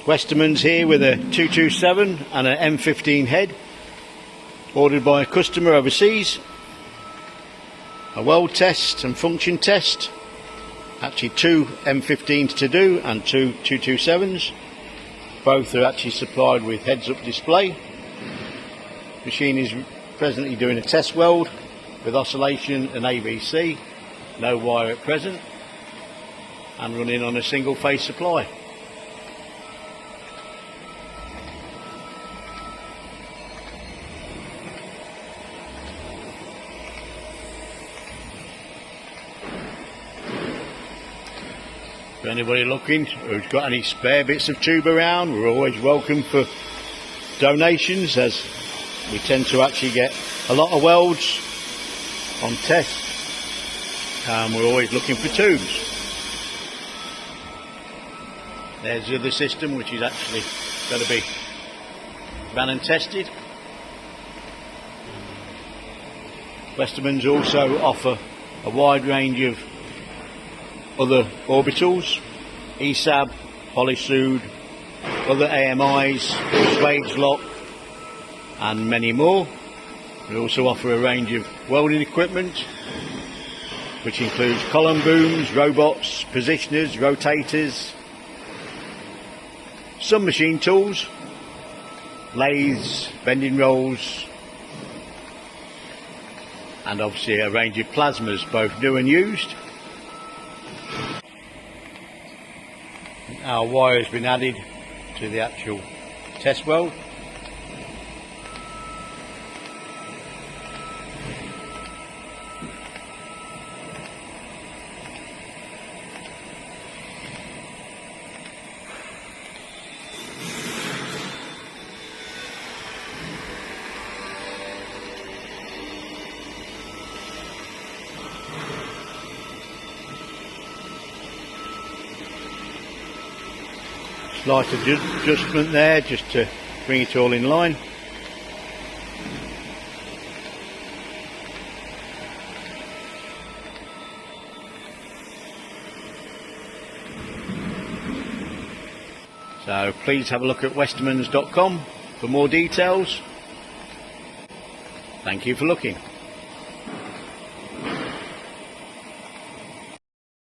Westermans here with a 227 and an M15 head, ordered by a customer overseas. A weld test and function test, actually two M15s to do and two 227s. Both are actually supplied with heads-up display. Machine is presently doing a test weld with oscillation and ABC, no wire at present, and running on a single phase supply. For anybody looking who's got any spare bits of tube around, we're always welcome for donations, as we tend to actually get a lot of welds on test, and we're always looking for tubes. There's the other system, which is actually going to be ran and tested. Westermans also offer a wide range of other orbitals, ESAB, polysude, other AMIs, swage lock, and many more. We also offer a range of welding equipment, which includes column booms, robots, positioners, rotators, some machine tools, lathes, bending rolls, and obviously a range of plasmas, both new and used. Our wire has been added to the actual test weld. Slight adjustment there just to bring it all in line. So please have a look at westermans.com for more details. Thank you for looking.